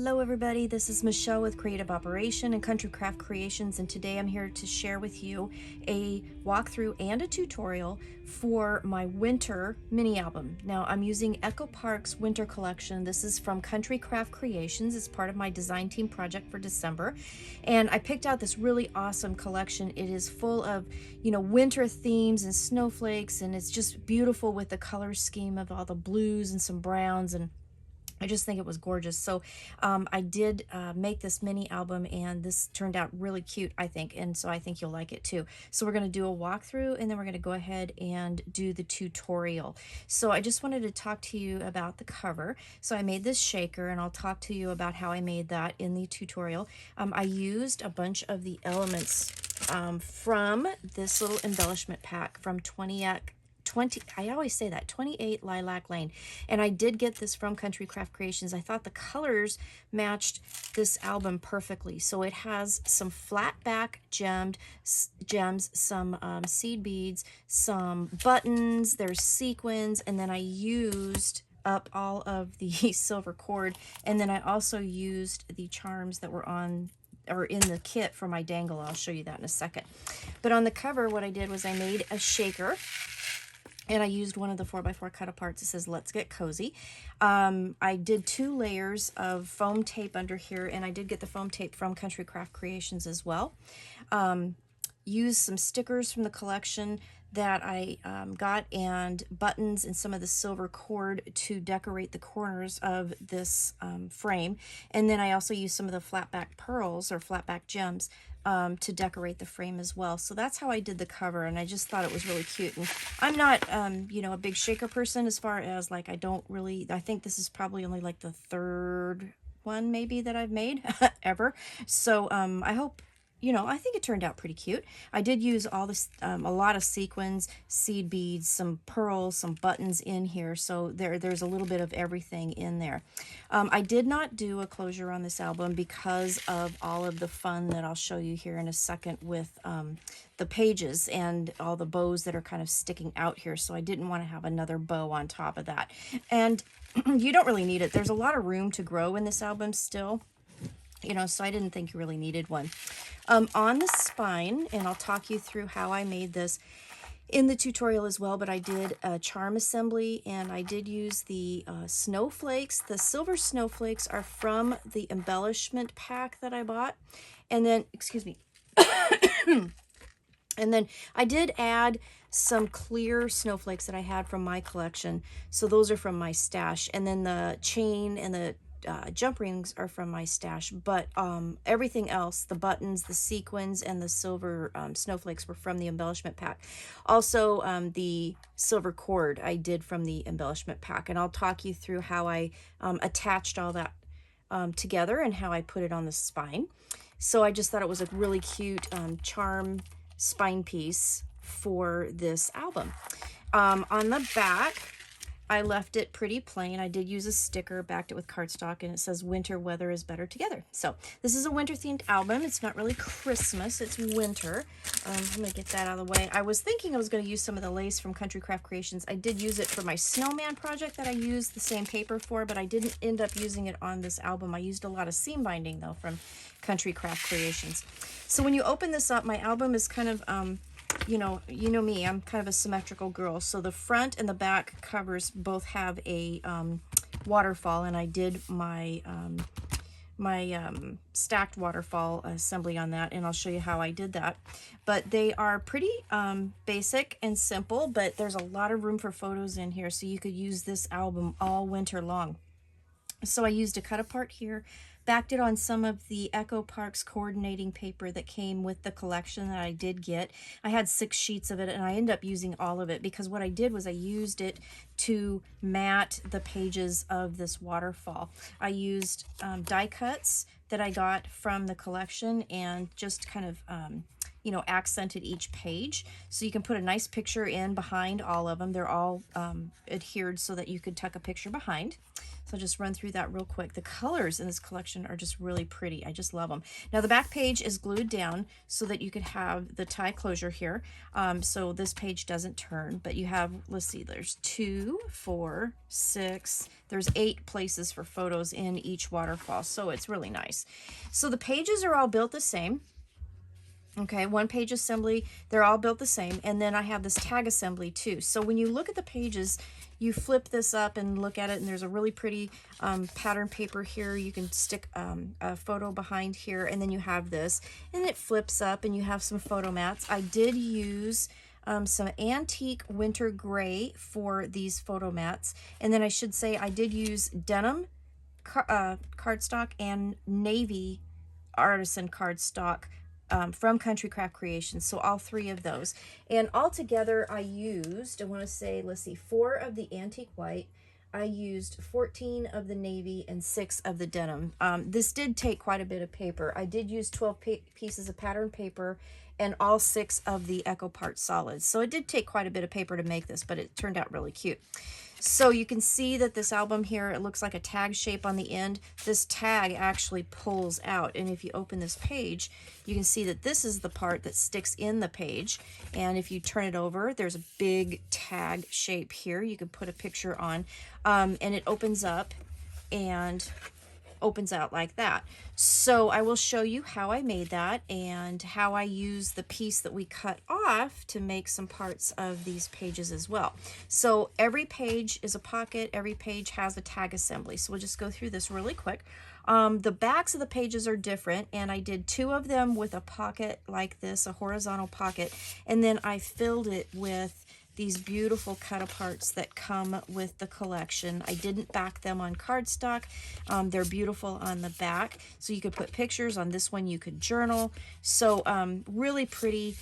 Hello everybody, this is Michelle with Creative Operation and Country Craft Creations, and today I'm here to share with you a walkthrough and a tutorial for my winter mini album. Now I'm using Echo Park's winter collection. This is from Country Craft Creations. It's part of my design team project for December, and I picked out this really awesome collection. It is full of, winter themes and snowflakes, and it's just beautiful with the color scheme of all the blues and some browns, and I just think it was gorgeous. So I did make this mini album, and this turned out really cute, I think, and so I think you'll like it too. So we're going to do a walkthrough, and then we're going to go ahead and do the tutorial. So I just wanted to talk to you about the cover. So I made this shaker, and I'll talk to you about how I made that in the tutorial. I used a bunch of the elements from this little embellishment pack from 28 Lilac Lane, and I did get this from Country Craft Creations. I thought the colors matched this album perfectly. So it has some flat back gems, some seed beads, some buttons, there's sequins, and then I used up all of the silver cord, and then I also used the charms that were on or in the kit for my dangle. I'll show you that in a second. But on the cover, what I did was I made a shaker, and I used one of the 4x4 cut aparts. It says, "Let's get cozy." I did 2 layers of foam tape under here, and I did get the foam tape from Country Craft Creations as well. Used some stickers from the collection that I got, and buttons and some of the silver cord to decorate the corners of this frame. And then I also used some of the flat back pearls or flat back gems to decorate the frame as well. So that's how I did the cover, and I just thought it was really cute. And I'm not a big shaker person, as far as like I think this is probably only like the 3rd one maybe that I've made ever. So I hope, I think it turned out pretty cute. I did use all this, a lot of sequins, seed beads, some pearls, some buttons in here. So there's a little bit of everything in there. I did not do a closure on this album because of all of the fun that I'll show you here in a second with the pages and all the bows that are kind of sticking out here. So I didn't want to have another bow on top of that. And you don't really need it. There's a lot of room to grow in this album still. So I didn't think you really needed one. On the spine, and I'll talk you through how I made this in the tutorial as well, but I did a charm assembly, and I did use the snowflakes. The silver snowflakes are from the embellishment pack that I bought. And then, excuse me, and then I did add some clear snowflakes that I had from my collection. So those are from my stash. And then the chain and the jump rings are from my stash, but everything else, the buttons, the sequins, and the silver snowflakes were from the embellishment pack. Also, the silver cord I did from the embellishment pack, and I'll talk you through how I attached all that together and how I put it on the spine. So I just thought it was a really cute charm spine piece for this album. On the back, I left it pretty plain. I did use a sticker, backed it with cardstock, and it says "Winter weather is better together." So this is a winter themed album. It's not really Christmas, it's winter. I'm gonna get that out of the way. I was thinking I was gonna use some of the lace from Country Craft Creations. I did use it for my snowman project that I used the same paper for, but I didn't end up using it on this album. I used a lot of seam binding though from Country Craft Creations. So when you open this up, my album is kind of you know me, I'm kind of a symmetrical girl. So the front and the back covers both have a waterfall, and I did my stacked waterfall assembly on that, and I'll show you how I did that. But they are pretty basic and simple, but there's a lot of room for photos in here, so you could use this album all winter long. So I used a cut apart here, backed it on some of the Echo Park's coordinating paper that came with the collection that I did get. I had 6 sheets of it, and I ended up using all of it because what I did was I used it to mat the pages of this waterfall. I used die cuts that I got from the collection and just kind of accented each page, so you can put a nice picture in behind all of them. They're all adhered so that you could tuck a picture behind. So I'll just run through that real quick. The colors in this collection are just really pretty. I just love them. Now the back page is glued down so that you could have the tie closure here. So this page doesn't turn, but you have, let's see, there's 2, 4, 6, there's 8 places for photos in each waterfall. So it's really nice. So the pages are all built the same. Okay, one page assembly, they're all built the same. And then I have this tag assembly too. So when you look at the pages, you flip this up and look at it, and there's a really pretty pattern paper here. You can stick a photo behind here, and then you have this, and it flips up, and you have some photo mats. I did use some antique winter gray for these photo mats, and then I should say I did use denim cardstock and navy artisan cardstock from Country Craft Creations, so all 3 of those. And altogether I used, I want to say, let's see, 4 of the antique white, I used 14 of the navy, and 6 of the denim. This did take quite a bit of paper. I did use 12 pieces of pattern paper and all 6 of the Eco Part solids. So it did take quite a bit of paper to make this, but it turned out really cute. So you can see that this album here, it looks like a tag shape on the end. This tag actually pulls out, and if you open this page, you can see that this is the part that sticks in the page. And if you turn it over, there's a big tag shape here you can put a picture on, and it opens up and opens out like that. So I will show you how I made that and how I use the piece that we cut off to make some parts of these pages as well. So every page is a pocket, every page has a tag assembly. So we'll just go through this really quick. The backs of the pages are different, and I did 2 of them with a pocket like this, a horizontal pocket, and then I filled it with these beautiful cut aparts that come with the collection. I didn't back them on cardstock. They're beautiful on the back, so you could put pictures on this one. You could journal. So really pretty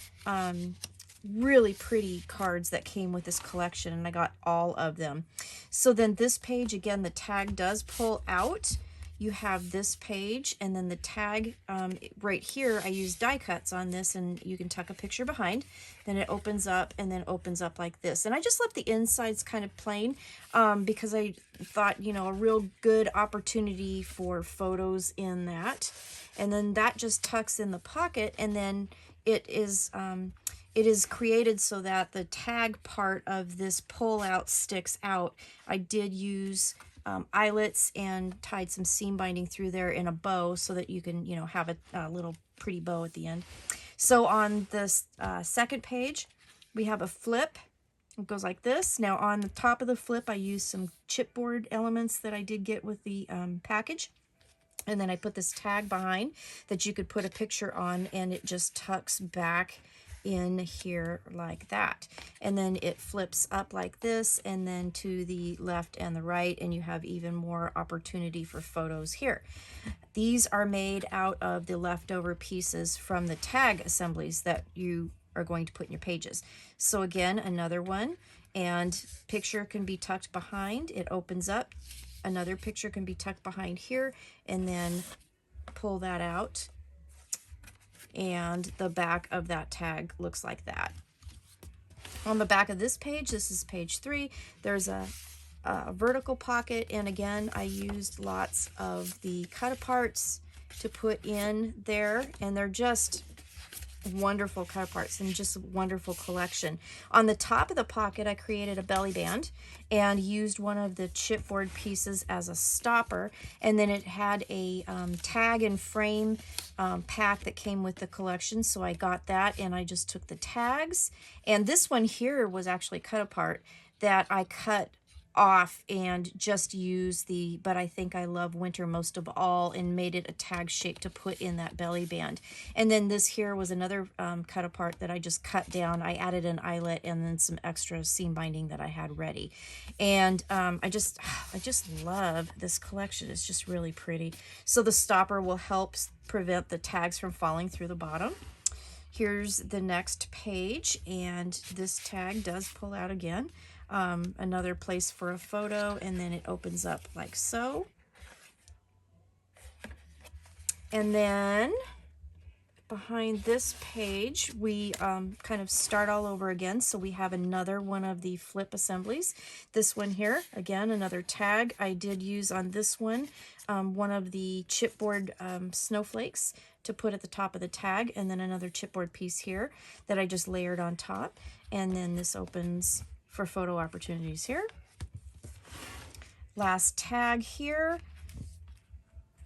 cards that came with this collection, and I got all of them. So then this page, again, the tag does pull out. You have this page, and then the tag right here, I use die cuts on this, and you can tuck a picture behind. Then it opens up and then opens up like this. And I just left the insides kind of plain because I thought, you know, a real good opportunity for photos in that. And then that just tucks in the pocket, and then it is created so that the tag part of this pull out sticks out. I did use eyelets and tied some seam binding through there in a bow so that you can, you know, have a little pretty bow at the end. So on this second page, we have a flip. It goes like this. Now on the top of the flip, I used some chipboard elements that I did get with the package. And then I put this tag behind that you could put a picture on, and it just tucks back in here like that, and then it flips up like this, and then to the left and the right, and you have even more opportunity for photos here. These are made out of the leftover pieces from the tag assemblies that you are going to put in your pages. So again, another one, and picture can be tucked behind. It opens up. Another picture can be tucked behind here, and then pull that out, and the back of that tag looks like that. On the back of this page, this is page 3, there's a vertical pocket, and again, I used lots of the cut aparts to put in there, and they're just wonderful cut aparts and just a wonderful collection. On the top of the pocket, I created a belly band and used one of the chipboard pieces as a stopper, and then it had a tag and frame pack that came with the collection, so I got that, and I just took the tags, and this one here was actually cut apart that I cut off and just use the But I Think I Love Winter most of all, and made it a tag shape to put in that belly band. And then this here was another cut apart that I just cut down. I added an eyelet and then some extra seam binding that I had ready. And I just love this collection. It's just really pretty. So the stopper will help prevent the tags from falling through the bottom. Here's the next page, and this tag does pull out again. Another place for a photo, and then it opens up like so. And then behind this page, we kind of start all over again. So we have another one of the flip assemblies. This one here, again, another tag. I did use on this one, one of the chipboard snowflakes to put at the top of the tag, and then another chipboard piece here that I just layered on top. And then this opens for photo opportunities here. Last tag here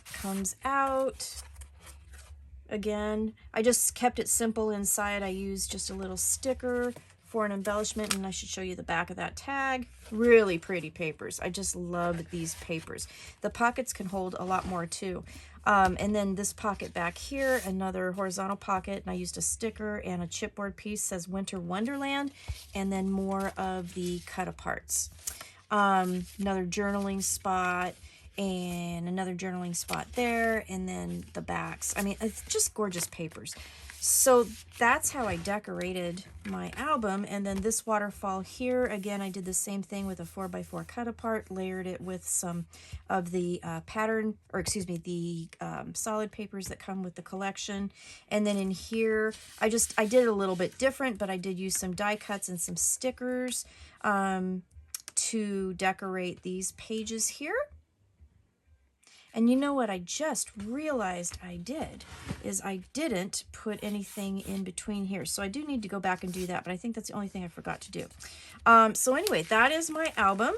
comes out. Again, I just kept it simple inside. I used just a little sticker for an embellishment, and I should show you the back of that tag. Really pretty papers. I just love these papers. The pockets can hold a lot more too. And then this pocket back here, another horizontal pocket, and I used a sticker and a chipboard piece, says Winter Wonderland, and then more of the cut aparts. Another journaling spot, and another journaling spot there, and then the backs. I mean, it's just gorgeous papers. So that's how I decorated my album. And then this waterfall here, again, I did the same thing with a 4x4 cut apart, layered it with some of the pattern, or excuse me, the solid papers that come with the collection. And then in here, I did it a little bit different, but I did use some die cuts and some stickers to decorate these pages here. And you know what I just realized I did is I didn't put anything in between here. So I do need to go back and do that, but I think that's the only thing I forgot to do. So anyway, that is my album.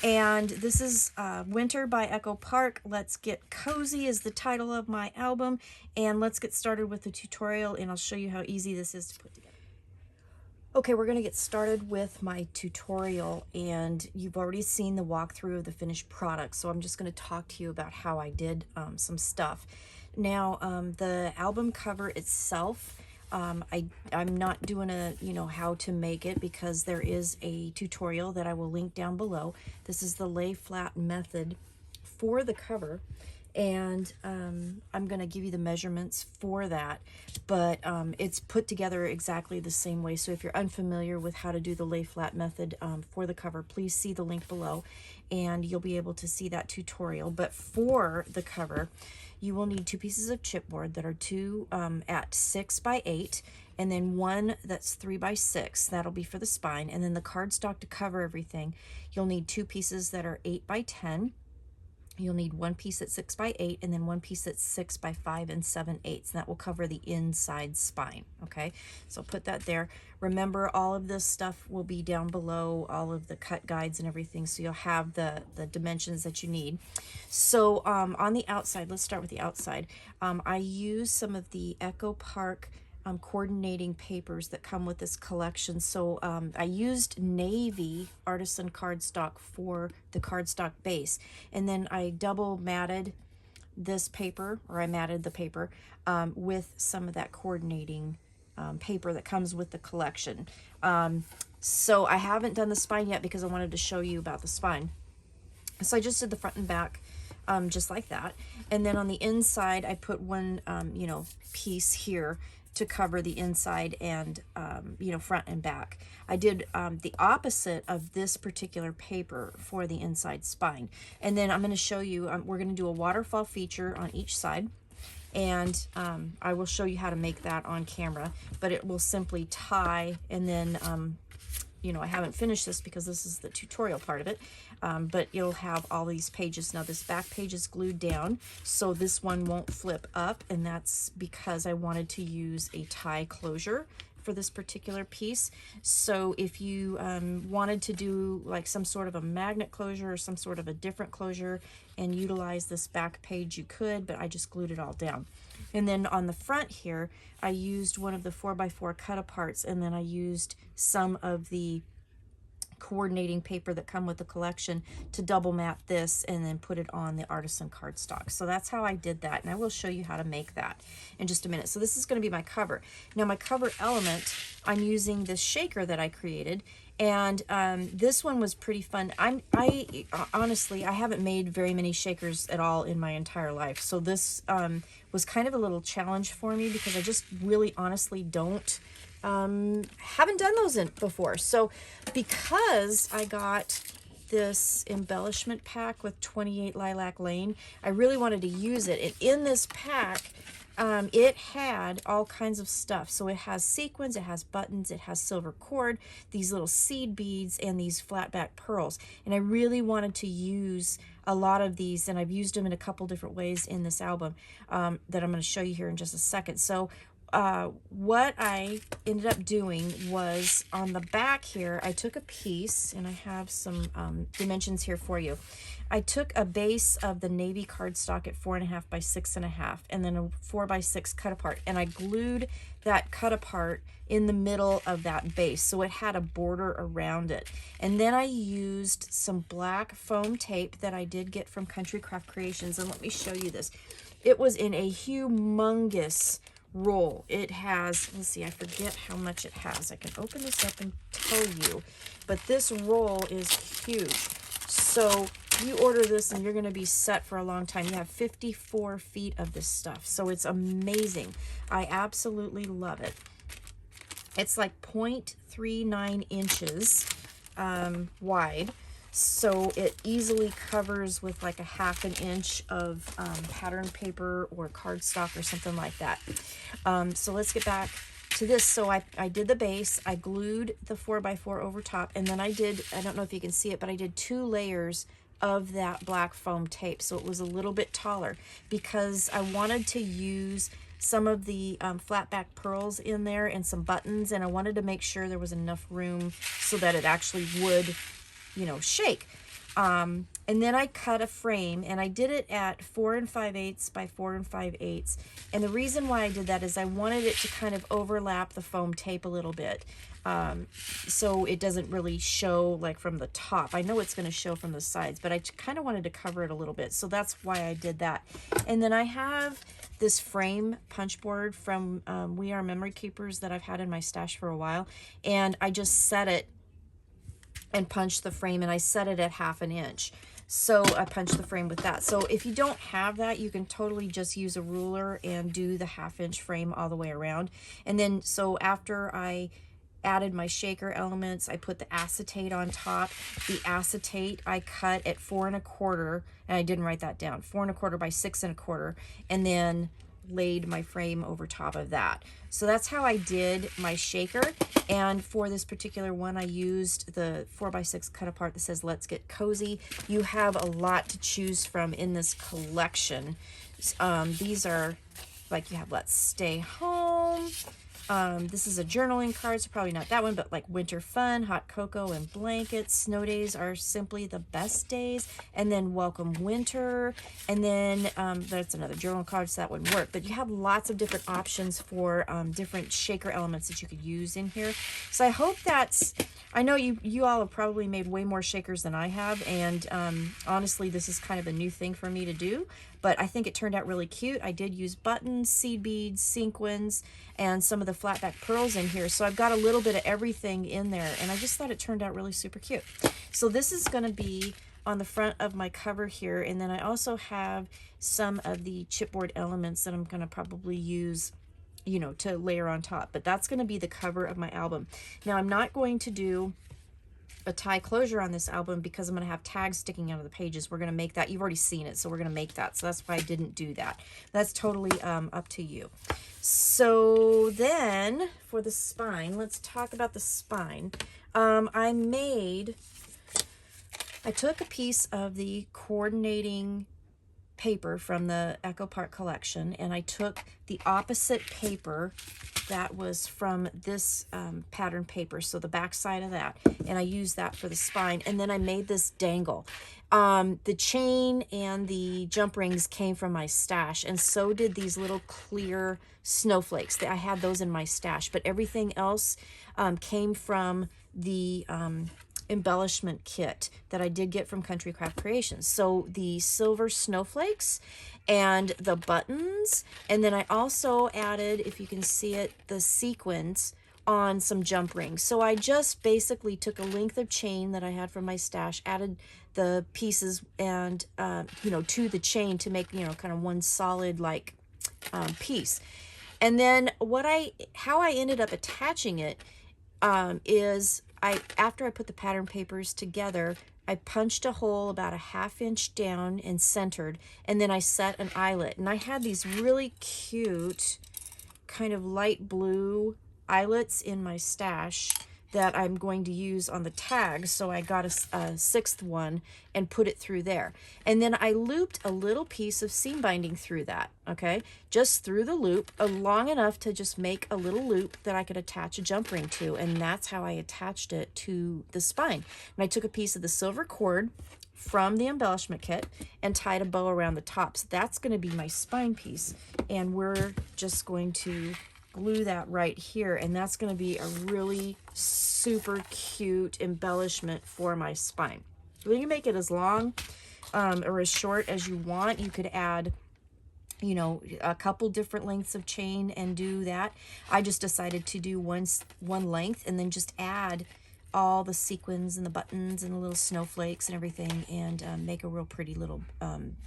And this is Winter by Echo Park. Let's Get Cozy is the title of my album. And let's get started with the tutorial, and I'll show you how easy this is to put together. Okay, we're going to get started with my tutorial, and you've already seen the walkthrough of the finished product, so I'm just going to talk to you about how I did some stuff. Now, the album cover itself, I'm not doing a, how to make it, because there is a tutorial that I will link down below. This is the lay flat method for the cover. And I'm going to give you the measurements for that, but it's put together exactly the same way. So if you're unfamiliar with how to do the lay flat method for the cover, please see the link below and you'll be able to see that tutorial. But for the cover, you will need 2 pieces of chipboard that are 2 at 6 by 8, and then 1 that's 3 by 6. That'll be for the spine. And then the cardstock to cover everything, you'll need 2 pieces that are 8 by 10. You'll need 1 piece that's 6 by 8, and then 1 piece that's 6 by 5 and 7/8, and that will cover the inside spine. Okay, so put that there. Remember, all of this stuff will be down below, all of the cut guides and everything, so you'll have the dimensions that you need. So on the outside, let's start with the outside. I use some of the Echo Park coordinating papers that come with this collection. So I used navy artisan cardstock for the cardstock base, and then I double matted this paper, or I matted the paper with some of that coordinating paper that comes with the collection. So I haven't done the spine yet because I wanted to show you about the spine. So I just did the front and back just like that, and then on the inside I put one piece here to cover the inside and front and back. I did the opposite of this particular paper for the inside spine. And then I'm going to show you, we're going to do a waterfall feature on each side, and I will show you how to make that on camera, but it will simply tie, and then I haven't finished this because this is the tutorial part of it, but you'll have all these pages. Now this back page is glued down, so this one won't flip up, and that's because I wanted to use a tie closure for this particular piece. So if you wanted to do like some sort of a magnet closure or some sort of a different closure and utilize this back page, you could, but I just glued it all down. And then on the front here, I used one of the 4x4 cut aparts, and then I used some of the coordinating paper that come with the collection to double mat this and then put it on the artisan cardstock. So that's how I did that, and I will show you how to make that in just a minute. So this is going to be my cover. Now my cover element, I'm using this shaker that I created, and this one was pretty fun. I honestly, I haven't made very many shakers at all in my entire life, so this was kind of a little challenge for me because I just really honestly haven't done those before. So because I got this embellishment pack with 28 Lilac Lane, I really wanted to use it. And in this pack, it had all kinds of stuff. So it has sequins, it has buttons, it has silver cord, these little seed beads, and these flat back pearls. And I really wanted to use a lot of these, and I've used them in a couple different ways in this album that I'm going to show you here in just a second. So what I ended up doing was on the back here, I took a piece, and I have some dimensions here for you. I took a base of the navy cardstock at 4.5 by 6.5, and then a 4 by 6 cut apart, and I glued that cut apart in the middle of that base, so it had a border around it. And then I used some black foam tape that I did get from Country Craft Creations, and let me show you this. It was in a humongous roll. It has, let's see, I forget how much it has. I can open this up and tell you, but this roll is huge. So you order this and you're going to be set for a long time. You have 54 feet of this stuff, so it's amazing. I absolutely love it. It's like 0.39 inches wide, so it easily covers with like a 1/2 inch of pattern paper or cardstock or something like that. So let's get back to this. So I did the base, I glued the 4x4 over top, and then I don't know if you can see it, but I did 2 layers of that black foam tape, so it was a little bit taller because I wanted to use some of the flat back pearls in there and some buttons, and I wanted to make sure there was enough room so that it actually would, you know, shake. And then I cut a frame, and I did it at 4 5/8 by 4 5/8. And the reason why I did that is I wanted it to kind of overlap the foam tape a little bit. So it doesn't really show like from the top. I know it's going to show from the sides, but I kind of wanted to cover it a little bit. So that's why I did that. And then I have this frame punch board from We Are Memory Keepers that I've had in my stash for a while. And I just set it and punched the frame, and I set it at 1/2 inch. So I punched the frame with that. So if you don't have that, you can totally just use a ruler and do the 1/2 inch frame all the way around. And then, so after I added my shaker elements, I put the acetate on top. The acetate I cut at 4 1/4, and I didn't write that down, 4 1/4 by 6 1/4, and then laid my frame over top of that. So that's how I did my shaker. And for this particular one, I used the 4 by 6 cut apart that says "Let's Get Cozy." You have a lot to choose from in this collection. These are like, you have "Let's Stay Home." This is a journaling card, so probably not that one, but like "Winter Fun," "Hot Cocoa and Blankets," "Snow Days Are Simply the Best Days," and then "Welcome Winter," and then that's another journal card, so that wouldn't work. But you have lots of different options for different shaker elements that you could use in here. So I hope that's, I know you all have probably made way more shakers than I have, and honestly, this is kind of a new thing for me to do, but I think it turned out really cute. I did use buttons, seed beads, sequins, and some of the flat back pearls in here. So I've got a little bit of everything in there, and I just thought it turned out really super cute. So this is going to be on the front of my cover here, and then I also have some of the chipboard elements that I'm going to probably use, you know, to layer on top. But that's going to be the cover of my album. Now, I'm not going to do a tie closure on this album because I'm going to have tags sticking out of the pages. We're going to make that. You've already seen it, so we're going to make that. So that's why I didn't do that. That's totally up to you. So then for the spine, let's talk about the spine. I took a piece of the coordinating paper from the Echo Park collection, and I took the opposite paper that was from this pattern paper, so the back side of that, and I used that for the spine. And then I made this dangle. The chain and the jump rings came from my stash, and so did these little clear snowflakes. I had those in my stash, but everything else came from the embellishment kit that I did get from Country Craft Creations. So the silver snowflakes and the buttons, and then I also added, if you can see it, the sequins on some jump rings. So I just basically took a length of chain that I had from my stash, added the pieces and you know, to the chain to make, you know, kind of one solid like piece. And then how I ended up attaching it is after I put the pattern papers together, I punched a hole about a 1/2 inch down and centered, and then I set an eyelet. And I had these really cute kind of light blue eyelets in my stash that I'm going to use on the tags. So I got a 6th one and put it through there. And then I looped a little piece of seam binding through that, okay? Just through the loop, long enough to just make a little loop that I could attach a jump ring to. And that's how I attached it to the spine. And I took a piece of the silver cord from the embellishment kit and tied a bow around the top. So that's going to be my spine piece. And we're just going to glue that right here, and that's going to be a really super cute embellishment for my spine. You can make it as long or as short as you want. You could add, you know, a couple different lengths of chain and do that. I just decided to do one length and then just add all the sequins and the buttons and the little snowflakes and everything, and make a real pretty little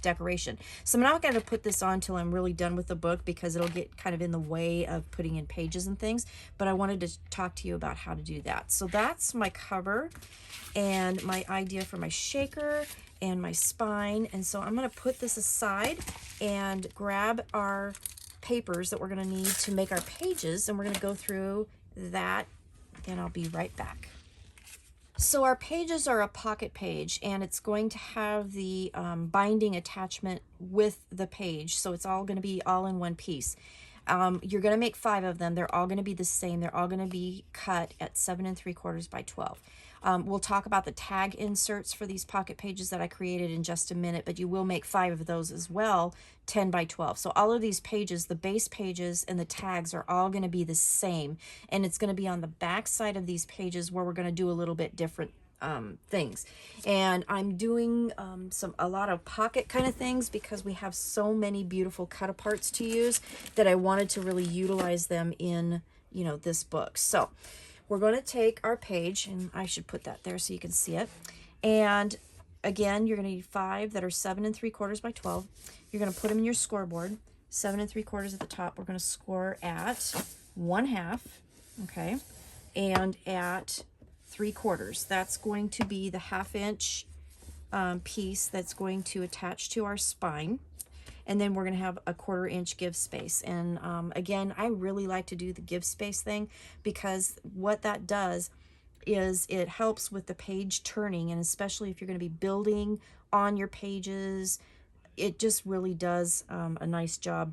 decoration. So I'm not going to put this on till I'm really done with the book, because it'll get kind of in the way of putting in pages and things, but I wanted to talk to you about how to do that. So that's my cover and my idea for my shaker and my spine. And so I'm going to put this aside and grab our papers that we're going to need to make our pages, and we're going to go through that, and I'll be right back. So our pages are a pocket page, and it's going to have the binding attachment with the page. So it's all going to be all in one piece. You're going to make 5 of them. They're all going to be the same. They're all going to be cut at 7 3/4 by 12. We'll talk about the tag inserts for these pocket pages that I created in just a minute, but you will make 5 of those as well, 10 by 12. So all of these pages, the base pages and the tags, are all going to be the same, and it's going to be on the back side of these pages where we're going to do a little bit different things. And I'm doing a lot of pocket kind of things because we have so many beautiful cut aparts to use that I wanted to really utilize them in, you know, this book. So we're going to take our page, and I should put that there so you can see it. And again, you're going to need 5 that are 7 3/4 by 12. You're going to put them in your scoreboard, 7 3/4 at the top. We're going to score at 1/2, okay, and at 3/4. That's going to be the 1/2 inch piece that's going to attach to our spine. And then we're going to have a 1/4 inch give space. And again, I really like to do the give space thing, because what that does is it helps with the page turning, and especially if you're going to be building on your pages, it just really does a nice job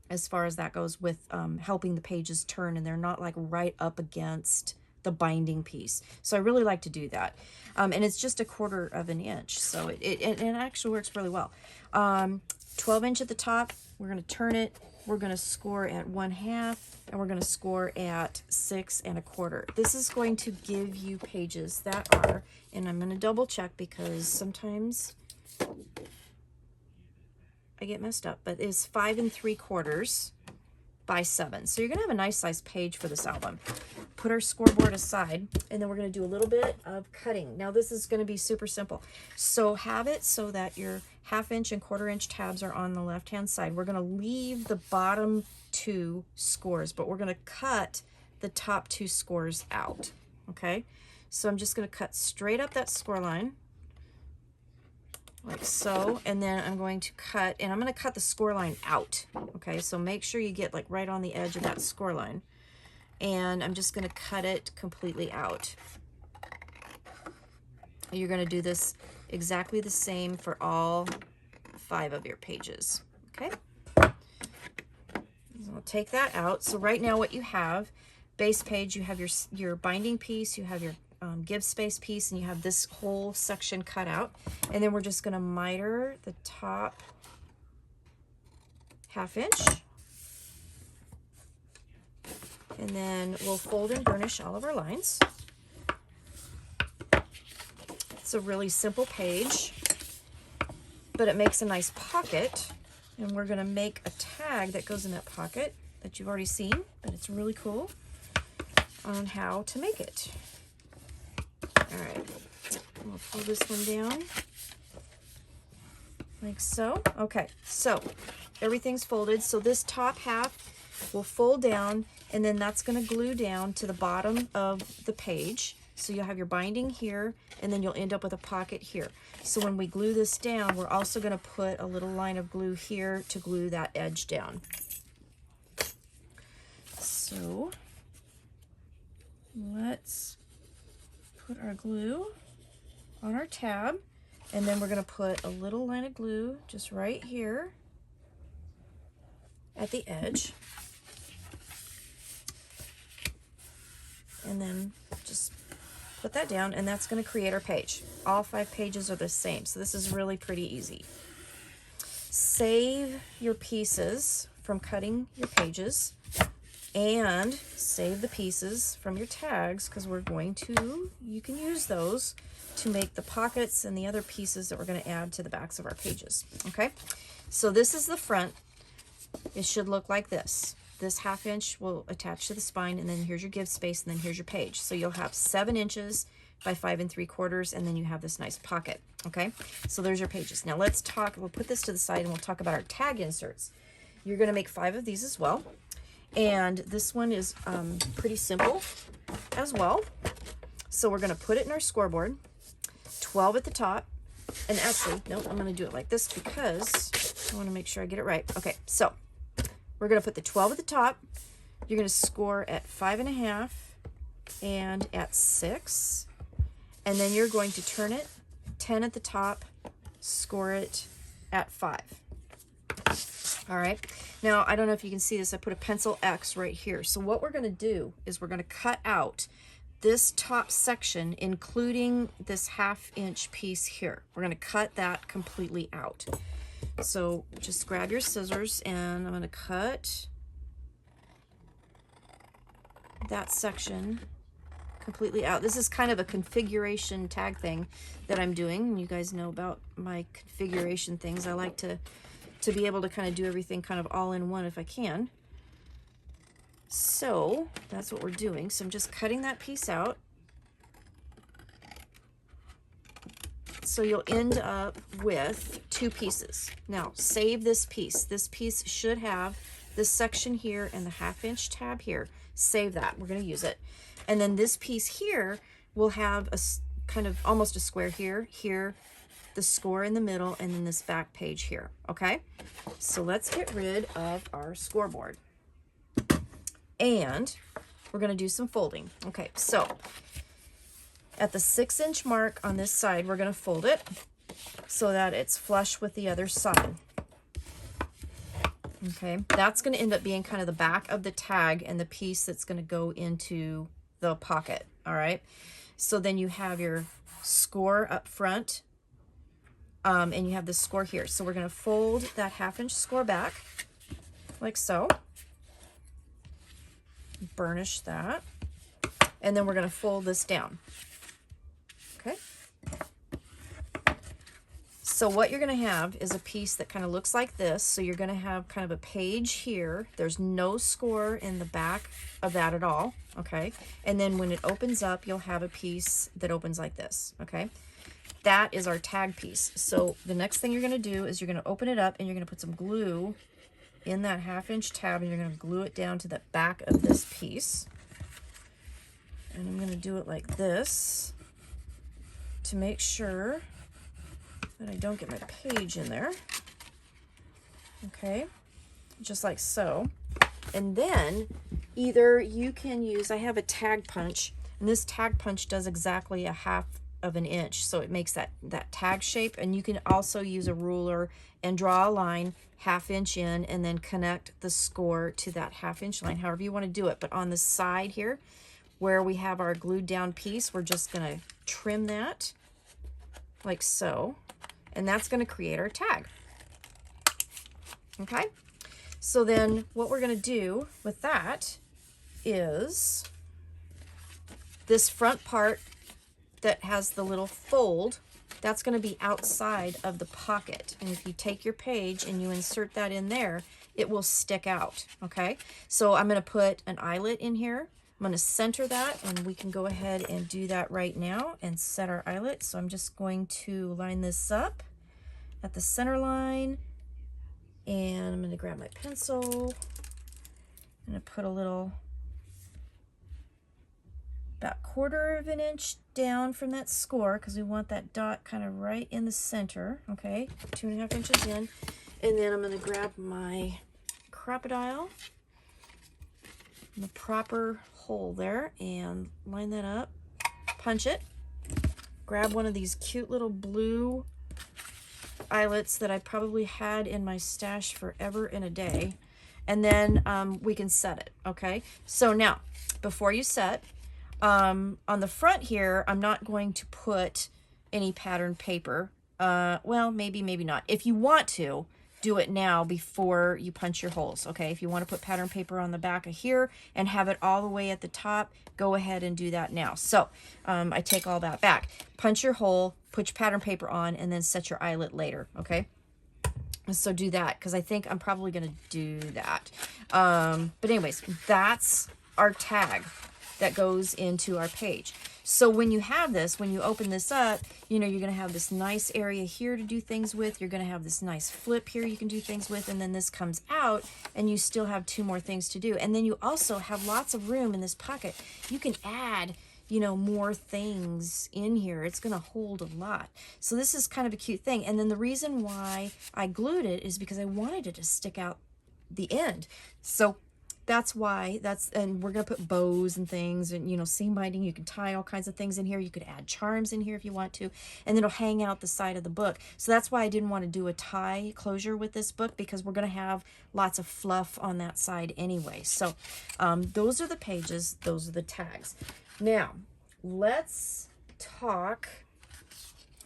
as far as that goes with helping the pages turn, and they're not like right up against the binding piece. So I really like to do that. And it's just a 1/4 of an inch. So it actually works really well. 12 inch at the top, we're going to turn it, we're going to score at 1/2, and we're going to score at 6 1/4. This is going to give you pages that are, and I'm going to double check because sometimes I get messed up, but it's 5 3/4 by 7. So you're going to have a nice size page for this album. Put our scoreboard aside, and then we're going to do a little bit of cutting. Now this is going to be super simple. So have it so that your 1/2 inch and 1/4 inch tabs are on the left hand side. We're going to leave the bottom 2 scores, but we're going to cut the top 2 scores out. Okay, so I'm just going to cut straight up that score line like so, and then I'm going to cut, and I'm going to cut the score line out. Okay, so make sure you get like right on the edge of that score line, and I'm just going to cut it completely out. You're going to do this exactly the same for all 5 of your pages. Okay, so I'll take that out. So right now what you have, base page, you have your binding piece, you have your give space piece, and you have this whole section cut out. And then we're just going to miter the top 1/2 inch, and then we'll fold and burnish all of our lines. It's a really simple page, but it makes a nice pocket, and we're going to make a tag that goes in that pocket that you've already seen, but it's really cool on how to make it. All right, we'll pull this one down like so. Okay, so everything's folded. So this top half will fold down, and then that's going to glue down to the bottom of the page. So you'll have your binding here, and then you'll end up with a pocket here. So when we glue this down, we're also going to put a little line of glue here to glue that edge down. So let's put our glue on our tab, and then we're going to put a little line of glue just right here at the edge. And then just put that down, and that's going to create our page. All 5 pages are the same, so this is really pretty easy. Save your pieces from cutting your pages, and save the pieces from your tags, because you can use those to make the pockets and the other pieces that we're going to add to the backs of our pages. Okay, so this is the front. It should look like this. This 1/2 inch will attach to the spine, and then here's your give space, and then here's your page. So you'll have 7 inches by 5 3/4, and then you have this nice pocket. Okay, so there's your pages. Now let's talk, we'll put this to the side and we'll talk about our tag inserts. You're going to make 5 of these as well. And this one is pretty simple as well. So we're going to put it in our scoreboard, 12 at the top. And actually, no, I'm going to do it like this because I want to make sure I get it right. Okay, so we're going to put the 12 at the top. You're going to score at 5.5 and at 6. And then you're going to turn it 10 at the top, score it at 5. All right. Now, I don't know if you can see this. I put a pencil X right here. So what we're going to do is we're going to cut out this top section, including this 1/2 inch piece here. We're going to cut that completely out. So just grab your scissors, and I'm going to cut that section completely out. This is kind of a configuration tag thing that I'm doing. You guys know about my configuration things. I like to be able to kind of do everything kind of all in one if I can. So that's what we're doing. So I'm just cutting that piece out. So you'll end up with 2 pieces. Now save this piece. This piece should have this section here and the 1/2 inch tab here. Save that. We're going to use it. And then this piece here will have a kind of almost a square here, the score in the middle, and then this back page here. Okay, so let's get rid of our scoreboard, and we're going to do some folding. Okay, so at the 6 inch mark on this side, we're going to fold it so that it's flush with the other side. Okay, that's going to end up being kind of the back of the tag and the piece that's going to go into the pocket. All right, so then you have your score up front, and you have the score here. So we're going to fold that 1/2 inch score back like so, burnish that, and then we're going to fold this down. Okay, so what you're going to have is a piece that kind of looks like this. So you're going to have kind of a page here. There's no score in the back of that at all. Okay, and then when it opens up, you'll have a piece that opens like this. Okay, that is our tag piece. So the next thing you're going to do is you're going to open it up, and you're going to put some glue in that 1/2 inch tab, and you're going to glue it down to the back of this piece. And I'm going to do it like this to make sure that I don't get my page in there. Okay, just like so. And then either you can use, I have a tag punch, and this tag punch does exactly a 1/2 of an inch, so it makes that tag shape. And you can also use a ruler and draw a line 1/2 inch in, and then connect the score to that 1/2 inch line, however you want to do it. But on the side here where we have our glued down piece, we're just going to trim that like so, and that's going to create our tag. Okay, so then what we're going to do with that is this front part that has the little fold, that's going to be outside of the pocket. And if you take your page and you insert that in there, it will stick out. Okay, so I'm going to put an eyelet in here. I'm going to center that, and we can go ahead and do that right now and set our eyelet. So I'm just going to line this up at the center line, and I'm going to grab my pencil. I'm going to put a little about 1/4 of an inch down from that score, because we want that dot kind of right in the center. Okay, 2.5 inches in. And then I'm going to grab my crocodile, the proper hole there, and line that up, punch it, grab one of these cute little blue eyelets that I probably had in my stash forever and a day, and then we can set it. Okay, so now before you set, on the front here, I'm not going to put any pattern paper. Well, maybe not. If you want to, do it now before you punch your holes. Okay, if you want to put pattern paper on the back of here and have it all the way at the top, go ahead and do that now. So I take all that back. Punch your hole, put your pattern paper on, and then set your eyelet later. Okay, so do that, because I think I'm probably going to do that. But anyways, that's our tag that goes into our page. So when you have this, when you open this up, you know, you're going to have this nice area here to do things with. You're going to have this nice flip here you can do things with. And then this comes out and you still have 2 more things to do. And then you also have lots of room in this pocket. You can add, you know, more things in here. It's going to hold a lot. So this is kind of a cute thing. And then the reason why I glued it is because I wanted it to stick out the end. So that's why, and we're going to put bows and things and, you know, seam binding. You can tie all kinds of things in here. You could add charms in here if you want to, and it'll hang out the side of the book. So that's why I didn't want to do a tie closure with this book, because we're going to have lots of fluff on that side anyway. So those are the pages. Those are the tags. Now, let's talk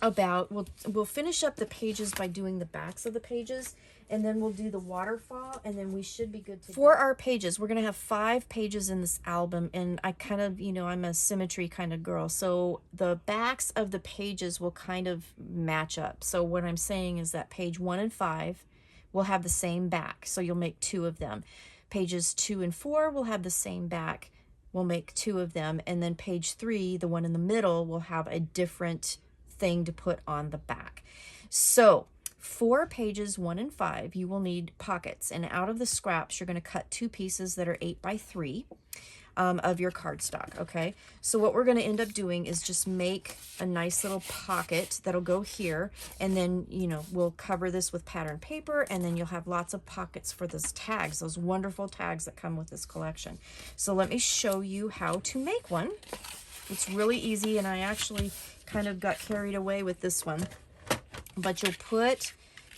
about, we'll finish up the pages by doing the backs of the pages, and then we'll do the waterfall, and then we should be good to go. For our pages, we're going to have 5 pages in this album, and I kind of, you know, I'm a symmetry kind of girl, so the backs of the pages will kind of match up. So what I'm saying is that page 1 and 5 will have the same back, so you'll make 2 of them. Pages 2 and 4 will have the same back. We'll make 2 of them, and then page 3, the one in the middle, will have a different thing to put on the back. So for pages 1 and 5, you will need pockets, and out of the scraps, you're going to cut 2 pieces that are 8 by 3 of your cardstock. Okay, so what we're going to end up doing is just make a nice little pocket that'll go here, and then, you know, we'll cover this with pattern paper, and then you'll have lots of pockets for those tags, those wonderful tags that come with this collection. So let me show you how to make one. It's really easy, and I actually kind of got carried away with this one. But you'll put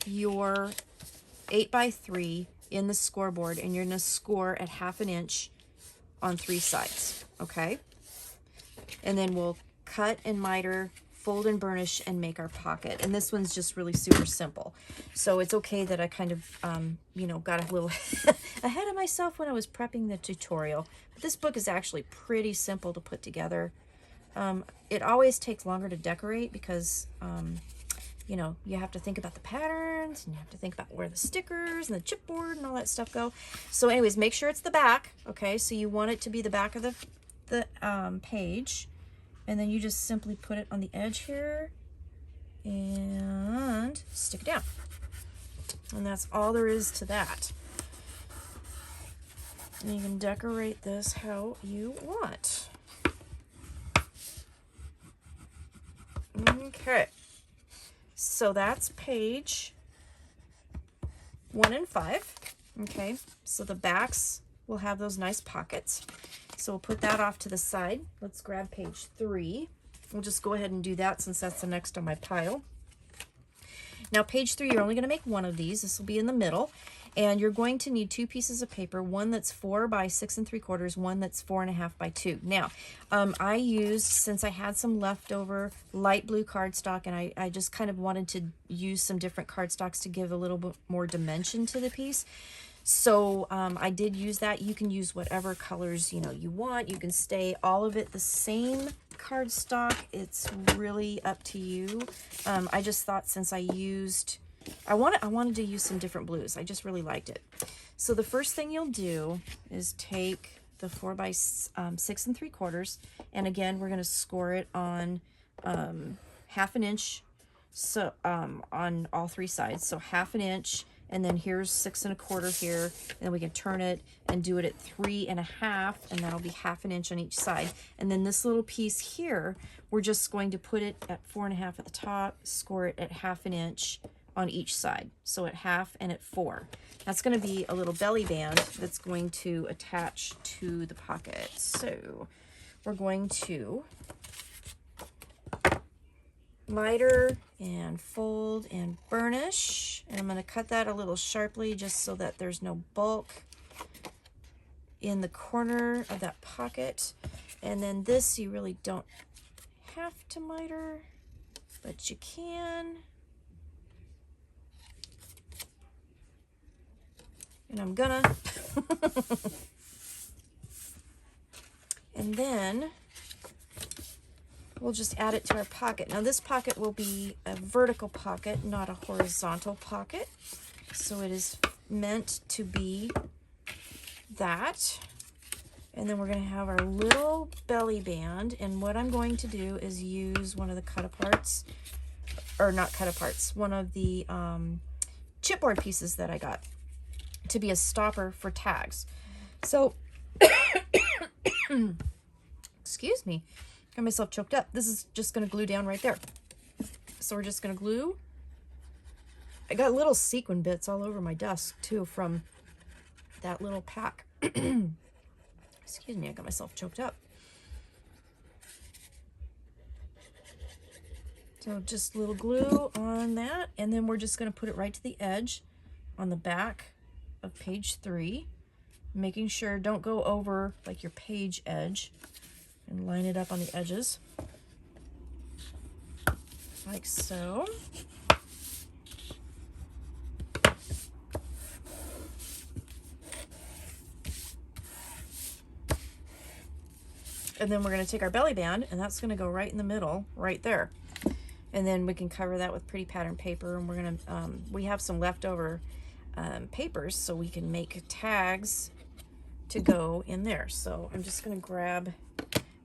your 8 by 3 in the scoreboard, and you're going to score at 1/2 inch on 3 sides, okay? And then we'll cut and miter, fold and burnish, and make our pocket. And this one's just really super simple. So it's okay that I kind of, you know, got a little ahead of myself when I was prepping the tutorial. But this book is actually pretty simple to put together. It always takes longer to decorate because, you know, you have to think about the patterns, and you have to think about where the stickers and the chipboard and all that stuff go. So anyways, make sure it's the back, okay? So you want it to be the back of the page, and then you just simply put it on the edge here and stick it down. And that's all there is to that. And you can decorate this how you want. Okay. So that's page 1 and 5. Okay, so the backs will have those nice pockets. So we'll put that off to the side. Let's grab page 3. We'll just go ahead and do that since that's the next on my pile. Now page 3, you're only going to make 1 of these. This will be in the middle. And you're going to need 2 pieces of paper, one that's 4 by 6 3/4, one that's 4 1/2 by 2. Now, I used, since I had some leftover light blue cardstock, and I just kind of wanted to use some different cardstocks to give a little bit more dimension to the piece. So I did use that. You can use whatever colors, you know, you want. You can stay all of it the same cardstock. It's really up to you. I just thought since I used, I wanted to use some different blues. I just really liked it. So the first thing you'll do is take the 4 by 6 3/4, and again, we're going to score it on 1/2 inch, so on all 3 sides. So 1/2 inch, and then here's 6 1/4 here, and then we can turn it and do it at 3 1/2, and that'll be 1/2 inch on each side. And then this little piece here, we're just going to put it at 4 1/2 at the top, score it at 1/2 inch on each side. So at 1/2 and at 4. That's going to be a little belly band that's going to attach to the pocket. So we're going to miter and fold and burnish, and I'm going to cut that a little sharply just so that there's no bulk in the corner of that pocket. And then this you really don't have to miter, but you can. And I'm gonna and then we'll just add it to our pocket. Now this pocket will be a vertical pocket, not a horizontal pocket. So it is meant to be that. And then we're going to have our little belly band. And what I'm going to do is use one of the cut-aparts, or not cut-aparts, one of the chipboard pieces that I got to be a stopper for tags. So, excuse me. Got myself choked up. This is just going to glue down right there. So we're just going to glue. I got little sequin bits all over my desk too from that little pack. Excuse me, I got myself choked up. So just a little glue on that, and then we're just going to put it right to the edge on the back of page 3, making sure don't go over like your page edge. And line it up on the edges, like so. And then we're going to take our belly band, and that's going to go right in the middle, right there. And then we can cover that with pretty pattern paper, and we're going to, we have some leftover papers, so we can make tags to go in there. So I'm just going to grab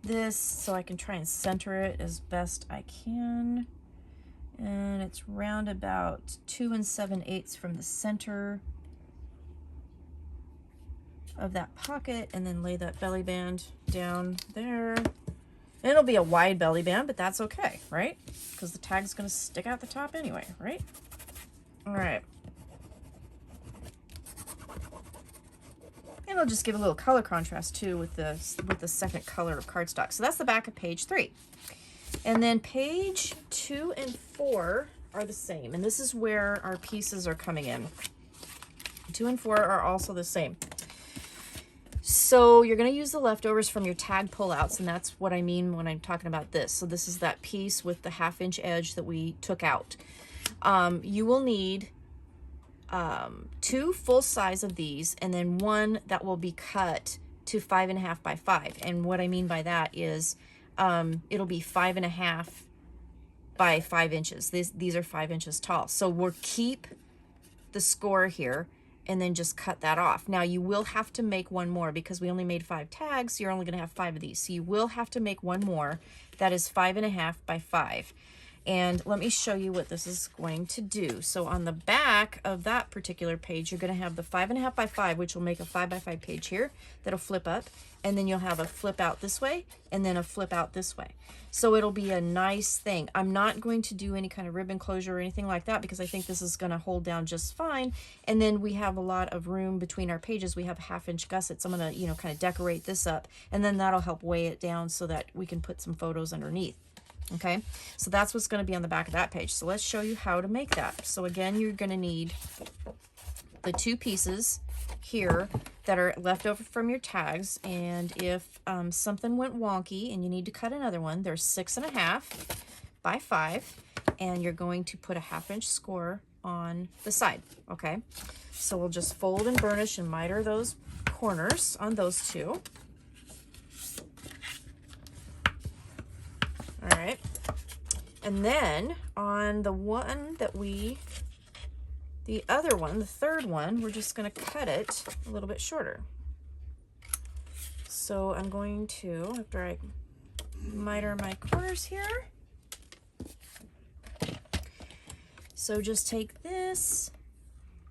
this so I can try and center it as best I can, and it's round about 2 7/8 from the center of that pocket, and then lay that belly band down there. And it'll be a wide belly band, but that's okay, right? Because the tag's going to stick out the top anyway, right? All right. And it'll just give a little color contrast too with the second color of cardstock. So that's the back of page 3. And then page 2 and 4 are the same. And this is where our pieces are coming in. 2 and 4 are also the same. So you're going to use the leftovers from your tag pullouts, and that's what I mean when I'm talking about this. So this is that piece with the 1/2 inch edge that we took out. You will need 2 full size of these, and then 1 that will be cut to 5 1/2 by 5. And what I mean by that is it'll be 5 1/2 by 5 inches. These are 5 inches tall. So we'll keep the score here and then just cut that off. Now you will have to make one more because we only made 5 tags. So you're only going to have 5 of these. So you will have to make one more that is 5 1/2 by 5. And let me show you what this is going to do. So on the back of that particular page, you're going to have the 5 1/2 by 5, which will make a 5 by 5 page here that'll flip up. And then you'll have a flip out this way and then a flip out this way. So it'll be a nice thing. I'm not going to do any kind of ribbon closure or anything like that because I think this is going to hold down just fine. And then we have a lot of room between our pages. We have 1/2 inch gussets. I'm going to, kind of decorate this up, and then that'll help weigh it down so that we can put some photos underneath. Okay, so that's what's going to be on the back of that page. So let's show you how to make that. So again, you're going to need the 2 pieces here that are left over from your tags, and if something went wonky and you need to cut another one, there's 6 1/2 by 5, and you're going to put a 1/2 inch score on the side. Okay, so we'll just fold and burnish and miter those corners on those 2. All right, and then on the one that the other one, the third one, we're just going to cut it a little bit shorter. So I'm going to, after I miter my corners here, so just take this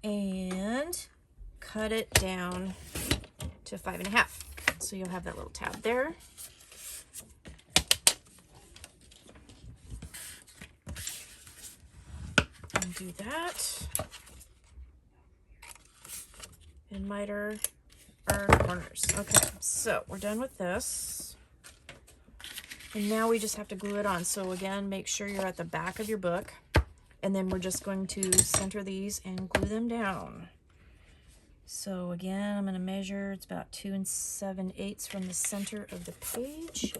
and cut it down to 5.5. So you'll have that little tab there. And do that. And miter our corners. Okay, so we're done with this. And now we just have to glue it on. So again, make sure you're at the back of your book. And then we're just going to center these and glue them down. So again, I'm going to measure, it's about 2 7/8 from the center of the page.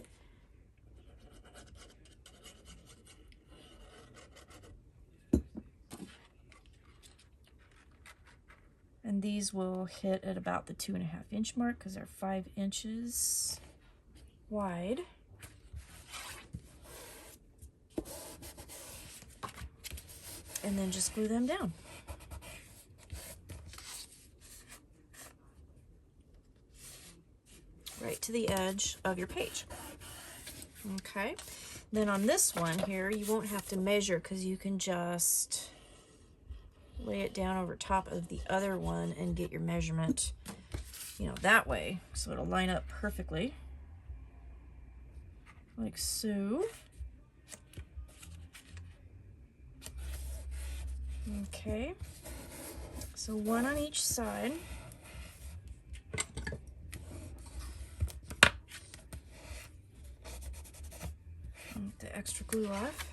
And these will hit at about the 2.5 inch mark because they're 5 inches wide. And then just glue them down. Right to the edge of your page. Okay. Then on this one here, you won't have to measure because you can just lay it down over top of the other one and get your measurement, you know, that way. So it'll line up perfectly. Like so. Okay. So one on each side. Get the extra glue off.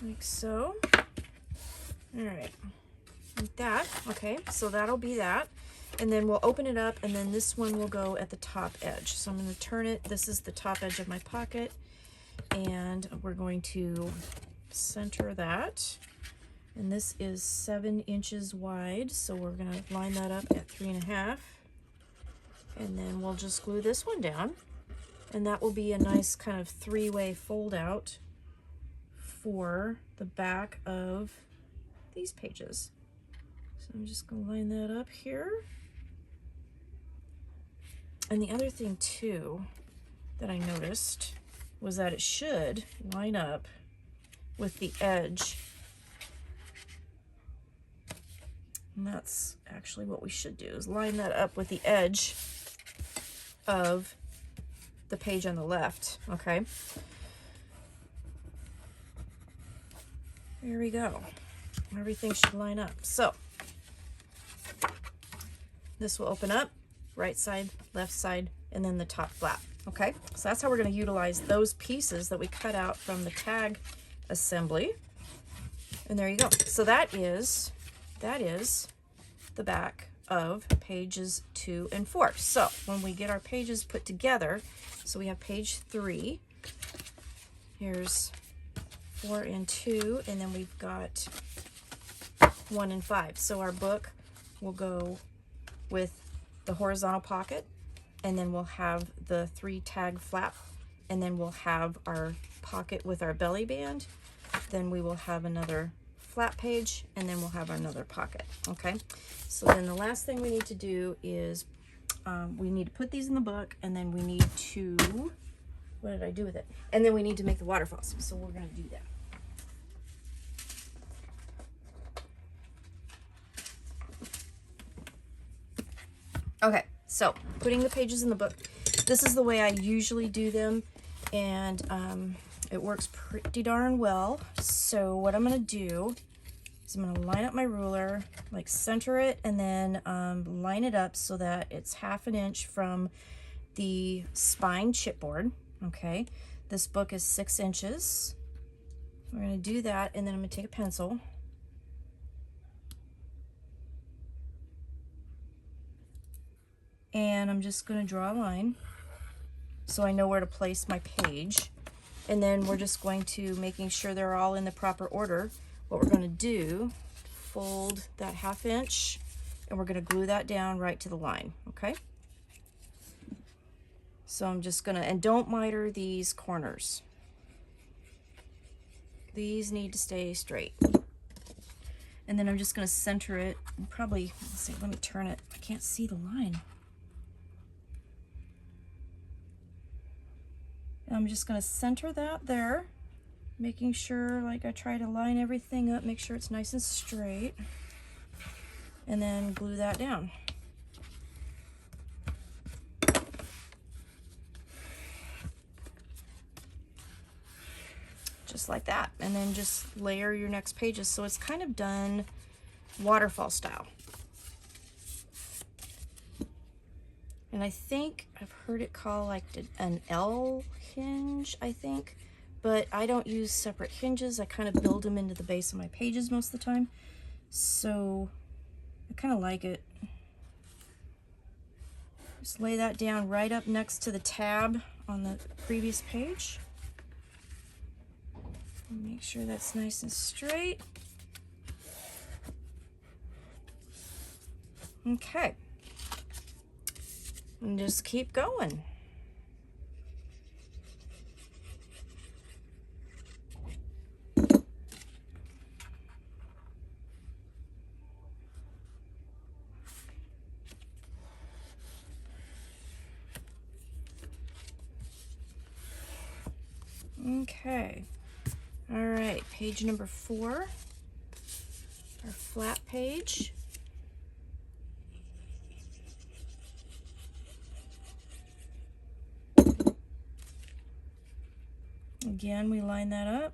Like so. All right, like that. Okay, so that'll be that. And then we'll open it up, and then this one will go at the top edge. So I'm going to turn it. This is the top edge of my pocket, and we're going to center that. And this is 7 inches wide, so we're going to line that up at 3.5. And then we'll just glue this one down, and that will be a nice kind of 3-way fold out for the back of these pages. So I'm just going to line that up here. And the other thing too that I noticed was that it should line up with the edge. And that's actually what we should do, is line that up with the edge of the page on the left. Okay. There we go. Everything should line up. So this will open up, right side, left side, and then the top flap. Okay, so that's how we're going to utilize those pieces that we cut out from the tag assembly. And there you go. So that is the back of pages 2 and 4. So when we get our pages put together, so we have page 3. Here's 4 and 2, and then we've got 1 and 5. So our book will go with the horizontal pocket, and then we'll have the 3 tag flap, and then we'll have our pocket with our belly band. Then we will have another flap page, and then we'll have another pocket. Okay, so then the last thing we need to do is we need to put these in the book, and then we need to, what did I do with it? And then we need to make the waterfalls. So we're going to do that. Okay, so putting the pages in the book, this is the way I usually do them, and it works pretty darn well. So what I'm going to do is I'm going to line up my ruler, like center it, and then line it up so that it's 1/2 inch from the spine chipboard. Okay, this book is 6 inches. We're going to do that, and then I'm going to take a pencil. And I'm just going to draw a line so I know where to place my page. And then we're just going to, making sure they're all in the proper order, what we're going to do, fold that 1/2 inch, and we're going to glue that down right to the line. Okay? So I'm just going to, and don't miter these corners. These need to stay straight. And then I'm just going to center it, and probably, let's see, let me turn it. I can't see the line. I'm just going to center that there, Making sure, like, I try to line everything up, make sure it's nice and straight, and then glue that down. Just like that, and then just layer your next pages so it's kind of done waterfall style. And I think I've heard it called like an L hinge, I think, but I don't use separate hinges. I kind of build them into the base of my pages most of the time, so I kind of like it. Just lay that down right up next to the tab on the previous page. Make sure that's nice and straight. Okay. And just keep going. Okay. All right, page number 4, our flat page. Again, we line that up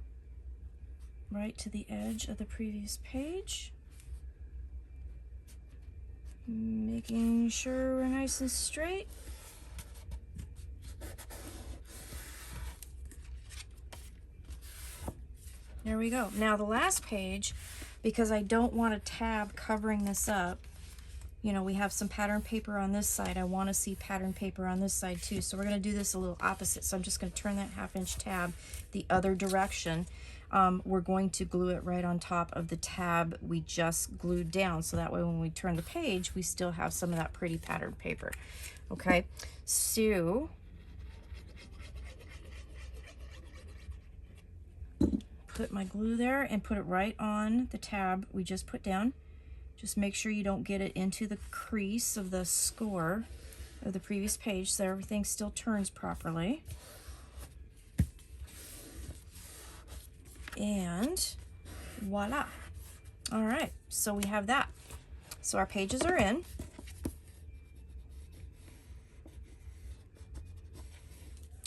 right to the edge of the previous page, making sure we're nice and straight. There we go. Now the last page, because I don't want a tab covering this up, you know, we have some pattern paper on this side. I want to see pattern paper on this side too. So we're going to do this a little opposite. So I'm just going to turn that 1/2" tab the other direction. We're going to glue it right on top of the tab we just glued down. So that way when we turn the page, we still have some of that pretty pattern paper. Okay, so put my glue there and put it right on the tab we just put down. Just make sure you don't get it into the crease of the score of the previous page so everything still turns properly. And voila. All right, so we have that. So our pages are in.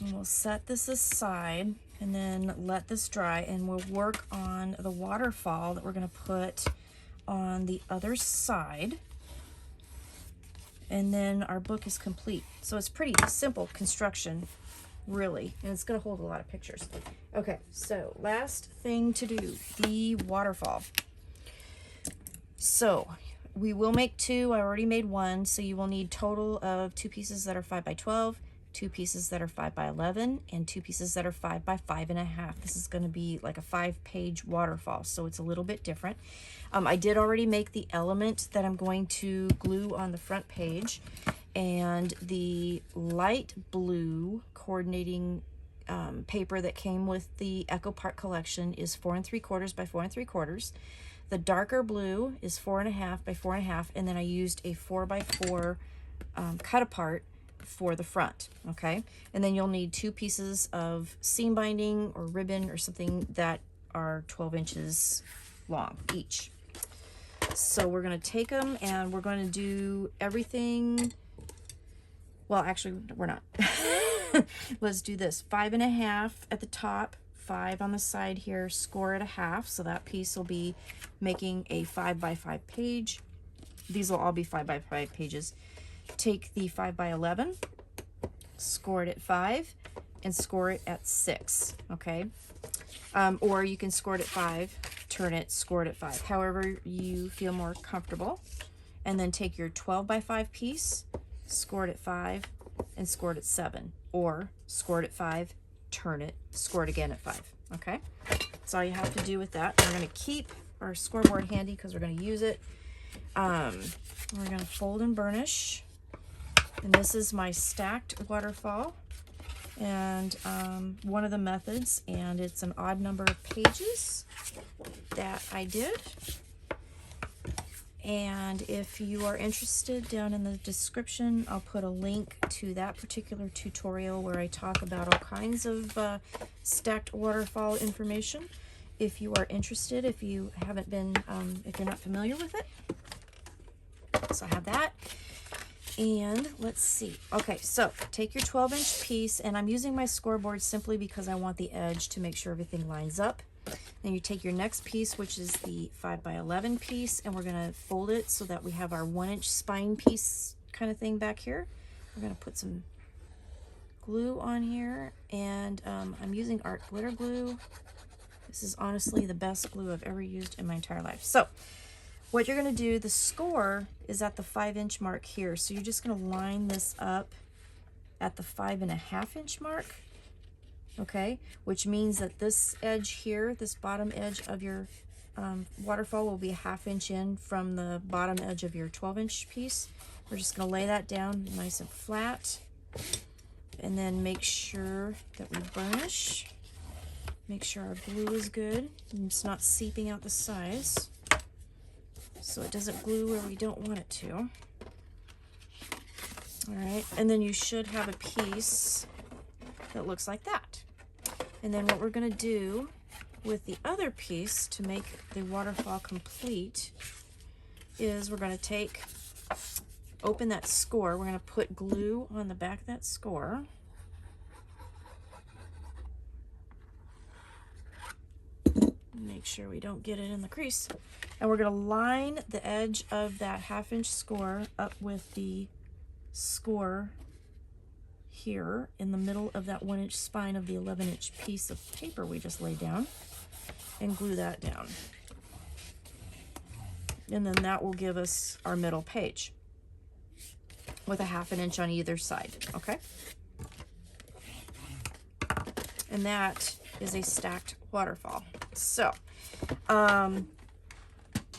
And we'll set this aside and then let this dry, and we'll work on the waterfall that we're going to put on the other side, and then our book is complete. So it's pretty simple construction, really, and it's going to hold a lot of pictures. Okay, so last thing to do, the waterfall. So we will make 2. I already made 1, so you will need total of 2 pieces that are 5 by 12, 2 pieces that are 5 by 11, and 2 pieces that are 5 by 5.5. This is going to be like a 5-page waterfall, so it's a little bit different. I did already make the element that I'm going to glue on the front page, and the light blue coordinating paper that came with the Echo Park collection is 4 3/4 by 4 3/4. The darker blue is 4.5 by 4.5, and then I used a 4 by 4 cut apart for the front. Okay, and then you'll need 2 pieces of seam binding or ribbon or something that are 12 inches long each. So we're going to take them and we're going to do everything. Well, actually, we're not. Let's do this. 5.5 at the top, 5 on the side here, score at 1/2. So that piece will be making a 5 by 5 page. These will all be 5 by 5 pages. Take the 5 by 11, score it at 5, and score it at 6. Okay, or you can score it at 5, turn it, score it at 5, however you feel more comfortable. And then take your 12 by 5 piece, score it at 5, and score it at 7, or score it at 5, turn it, score it again at 5. Okay, that's all you have to do with that. We're going to keep our scoreboard handy because we're going to use it. We're going to fold and burnish, and this is my stacked waterfall, and one of the methods, and it's an odd number of pages that I did. And if you are interested, down in the description, I'll put a link to that particular tutorial where I talk about all kinds of stacked waterfall information. If you are interested, if you haven't been, if you're not familiar with it. So I have that. And let's see. Okay, so take your 12-inch piece, and I'm using my scoreboard simply because I want the edge to make sure everything lines up. Then you take your next piece, which is the 5x11 piece, and we're going to fold it so that we have our 1-inch spine piece kind of thing back here. We're going to put some glue on here, and I'm using art glitter glue. This is honestly the best glue I've ever used in my entire life. So what you're going to do, the score is at the 5-inch mark here. So you're just going to line this up at the 5.5-inch mark. Okay, which means that this edge here, this bottom edge of your waterfall will be a 1/2 inch in from the bottom edge of your 12-inch piece. We're just going to lay that down nice and flat, and then make sure that we burnish. Make sure our glue is good and it's not seeping out the sides, so it doesn't glue where we don't want it to. All right, and then you should have a piece that looks like that. And then what we're going to do with the other piece to make the waterfall complete is we're going to open that score. We're going to put glue on the back of that score. Make sure we don't get it in the crease. And we're going to line the edge of that 1/2 inch score up with the score here in the middle of that 1-inch spine of the 11-inch piece of paper we just laid down, and glue that down. And then that will give us our middle page with a 1/2 inch on either side. Okay, and that is a stacked waterfall. So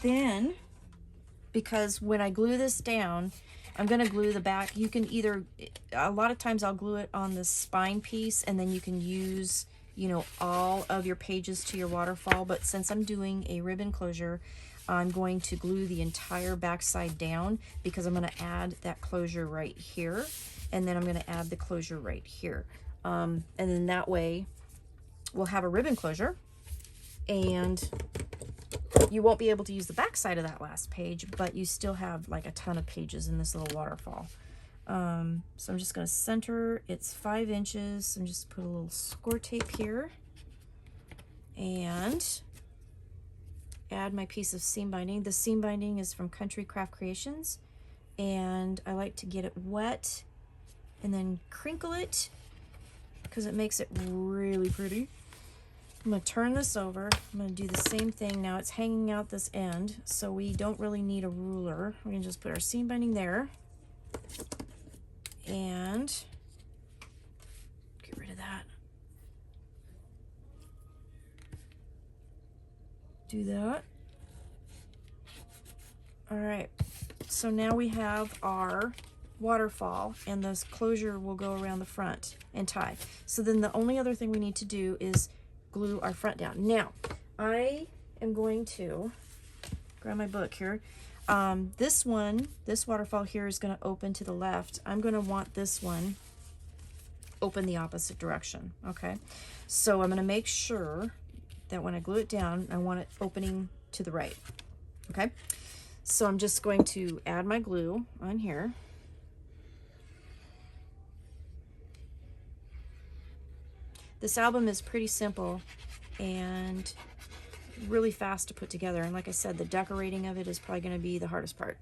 then, because when I glue this down, I'm going to glue the back. You can either, a lot of times I'll glue it on the spine piece, and then you can use, you know, all of your pages to your waterfall. But since I'm doing a ribbon closure, I'm going to glue the entire back side down, because I'm going to add that closure right here, and then I'm going to add the closure right here. And then that way we'll have a ribbon closure, and you won't be able to use the back side of that last page, but you still have like a ton of pages in this little waterfall. So I'm just going to center, it's 5 inches. I'm just put a little score tape here and add my piece of seam binding. The seam binding is from Country Craft Creations, and I like to get it wet and then crinkle it because it makes it really pretty. I'm going to turn this over. I'm going to do the same thing. Now it's hanging out this end, so we don't really need a ruler. We're going to just put our seam binding there and get rid of that. Do that. All right, so now we have our waterfall, and this closure will go around the front and tie. So then the only other thing we need to do is glue our front down. Now, I am going to grab my book here. This waterfall here is going to open to the left. I'm going to want this one open the opposite direction. Okay, so I'm going to make sure that when I glue it down, I want it opening to the right. Okay, so I'm just going to add my glue on here. This album is pretty simple and really fast to put together, and like I said, the decorating of it is probably going to be the hardest part.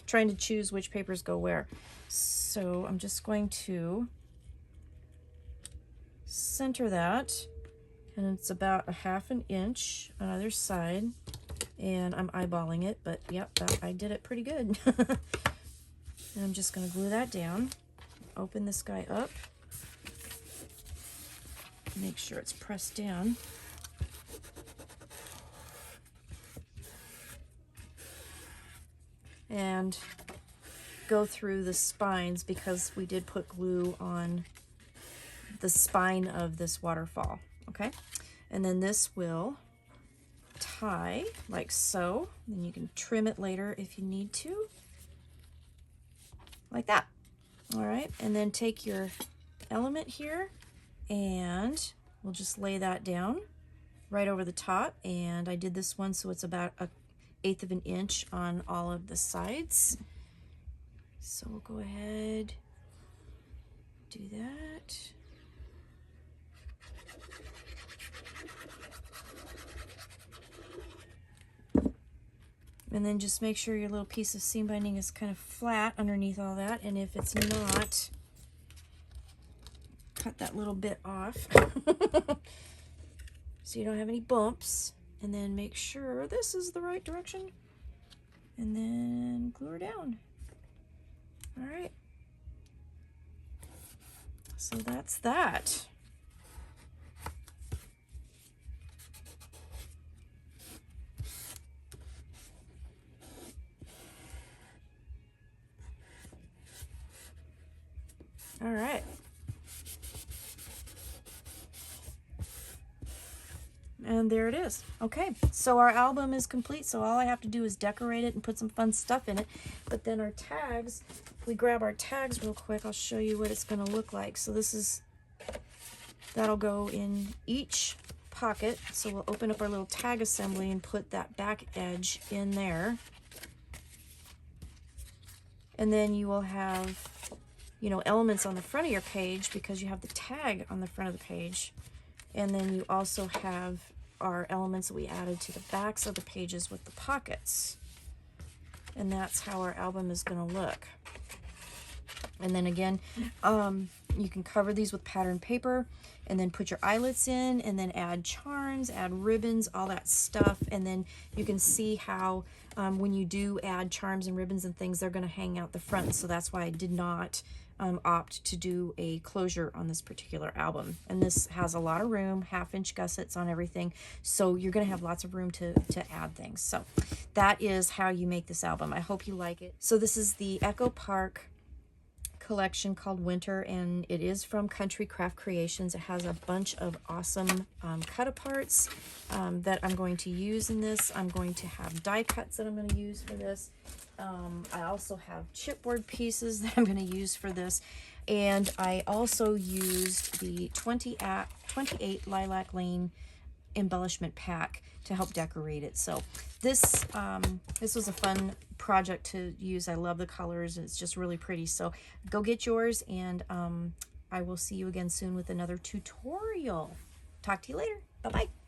Trying to choose which papers go where. So I'm just going to center that, and it's about a 1/2 inch on either side, and I'm eyeballing it, but yep, I did it pretty good. And I'm just going to glue that down, open this guy up, make sure it's pressed down. And go through the spines, because we did put glue on the spine of this waterfall. Okay, and then this will tie like so. Then you can trim it later if you need to, like that. All right, and then take your element here and we'll just lay that down right over the top. And I did this one so it's about 1/8 of an inch on all of the sides. So we'll go ahead, do that. And then just make sure your little piece of seam binding is kind of flat underneath all that. And if it's not, cut that little bit off so you don't have any bumps. And then make sure this is the right direction. And then glue her down. All right. So that's that. All right. And there it is. Okay, so our album is complete, so all I have to do is decorate it and put some fun stuff in it. But then our tags, if we grab our tags real quick, I'll show you what it's going to look like. So this is, that'll go in each pocket. So we'll open up our little tag assembly and put that back edge in there. And then you will have, you know, elements on the front of your page because you have the tag on the front of the page. And then you also have our elements that we added to the backs of the pages with the pockets. And that's how our album is going to look. And then again, you can cover these with pattern paper and then put your eyelets in and then add charms, add ribbons, all that stuff. And then you can see how when you do add charms and ribbons and things, they're going to hang out the front. So that's why I did not opt to do a closure on this particular album. And this has a lot of room, 1/2-inch gussets on everything, so you're going to have lots of room to add things. So that is how you make this album. I hope you like it. So this is the Echo Park collection called Winter, and it is from Country Craft Creations. It has a bunch of awesome cut-aparts that I'm going to use in this. I'm going to have die cuts that I'm going to use for this. I also have chipboard pieces that I'm going to use for this, and I also used the 28 Lilac Lane Embellishment pack to help decorate it. So this this was a fun project to use. I love the colors. It's just really pretty. So go get yours, and I will see you again soon with another tutorial. Talk to you later. Bye-bye.